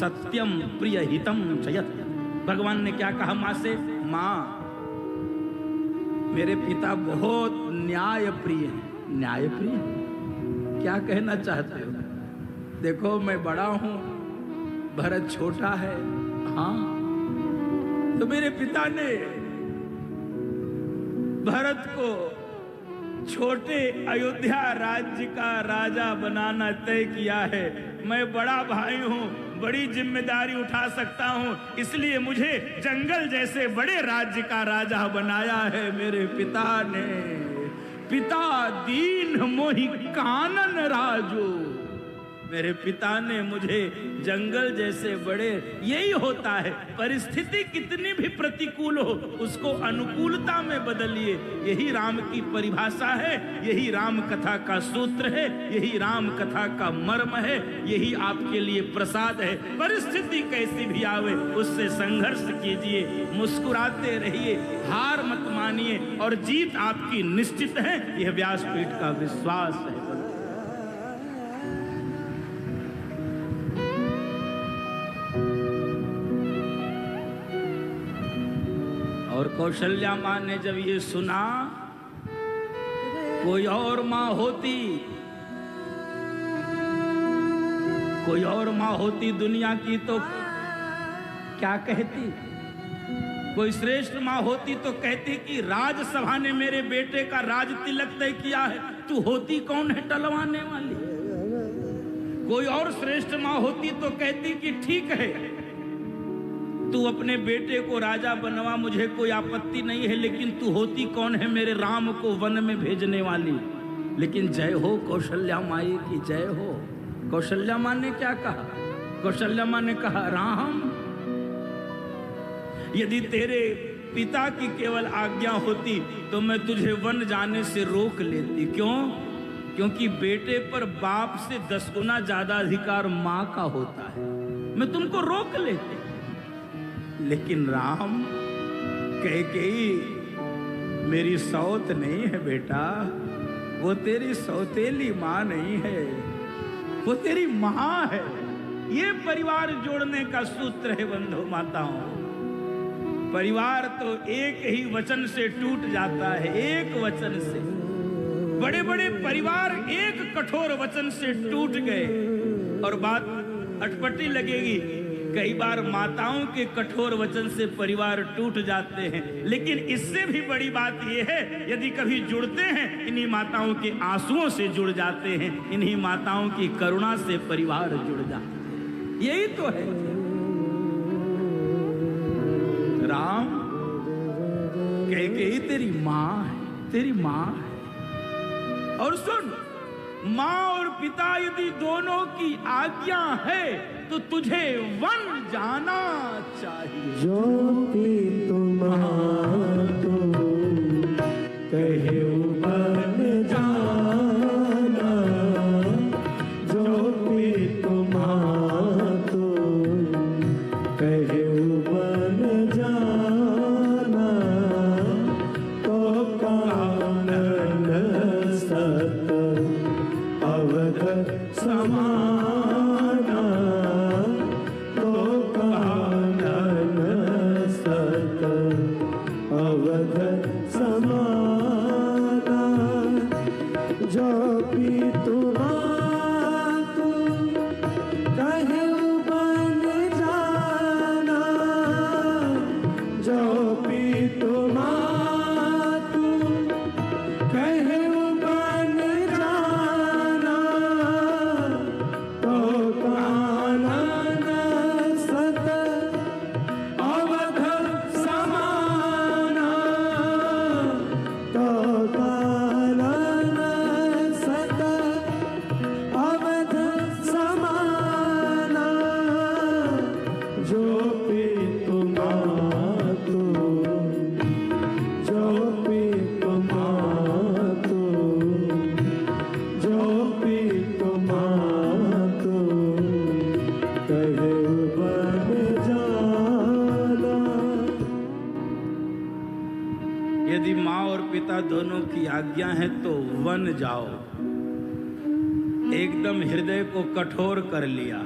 सत्यम प्रिय हितम चयत। भगवान ने क्या कहा माँ से? माँ, मेरे पिता बहुत न्याय प्रिय हैं। न्याय प्रिय? क्या कहना चाहते हो? देखो मैं बड़ा हूं, भरत छोटा है। हाँ, तो मेरे पिता ने भरत को छोटे अयोध्या राज्य का राजा बनाना तय किया है। मैं बड़ा भाई हूं, बड़ी जिम्मेदारी उठा सकता हूं, इसलिए मुझे जंगल जैसे बड़े राज्य का राजा बनाया है मेरे पिता ने। पिता दीन मोहि कानन राजो। मेरे पिता ने मुझे जंगल जैसे बड़े, यही होता है, परिस्थिति कितनी भी प्रतिकूल हो उसको अनुकूलता में बदलिए। यही राम की परिभाषा है, यही राम कथा का सूत्र है, यही राम कथा का मर्म है, यही आपके लिए प्रसाद है। परिस्थिति कैसी भी आवे उससे संघर्ष कीजिए, मुस्कुराते रहिए, हार मत मानिए और जीत आपकी निश्चित है। यह व्यासपीठ का विश्वास है। और कौशल्या माँ ने जब ये सुना, कोई और माँ होती, कोई और माँ होती दुनिया की तो क्या कहती? कोई श्रेष्ठ माँ होती तो कहती कि राजसभा ने मेरे बेटे का राज तिलक तय किया है, तू होती कौन है टलवाने वाली? कोई और श्रेष्ठ माँ होती तो कहती कि ठीक है, तू अपने बेटे को राजा बनवा, मुझे कोई आपत्ति नहीं है, लेकिन तू होती कौन है मेरे राम को वन में भेजने वाली? लेकिन जय हो कौशल्या माई की जय हो। कौशल्या माँ ने क्या कहा? कौशल्या माँ ने कहा, राम, यदि तेरे पिता की केवल आज्ञा होती तो मैं तुझे वन जाने से रोक लेती। क्यों? क्योंकि बेटे पर बाप से 10 गुना ज्यादा अधिकार माँ का होता है, मैं तुमको रोक लेती। लेकिन राम, कैकेयी मेरी सौत नहीं है बेटा, वो तेरी सौतेली माँ नहीं है, वो तेरी माँ है। ये परिवार जोड़ने का सूत्र है बंधु माताओं। परिवार तो एक ही वचन से टूट जाता है, एक वचन से। बड़े बड़े परिवार एक कठोर वचन से टूट गए और बात अटपटी लगेगी। कई बार माताओं के कठोर वचन से परिवार टूट जाते हैं, लेकिन इससे भी बड़ी बात यह है, यदि कभी जुड़ते हैं इन्हीं माताओं के आंसुओं से जुड़ जाते हैं, इन्हीं माताओं की करुणा से परिवार जुड़ जाते हैं। यही तो है। राम, कैकेयी तेरी माँ है, तेरी माँ है। और सुन, माँ और पिता यदि दोनों की आज्ञा है तो तुझे वन जाना चाहिए। जो भी तुम्हारा कहे वन जाना, जो भी तुम्हारा कहे वन जाना, तो कानन सत अवध समाना, तो कानन सत अवध समाना, जो भी तुम्हारा कहे बन जाना, जो भी तुम्हारा कहे बन जाना, तो कानन सत अवध समाना, तो कानन सत अवध समाना, जो भी तुम्हारा, जो भी तुम्हारा, जो भी तुम्हारा कहे बन जाना। यदि माँ और पिता दोनों की आज्ञा है तो वन जाओ। एकदम हृदय को कठोर कर लिया।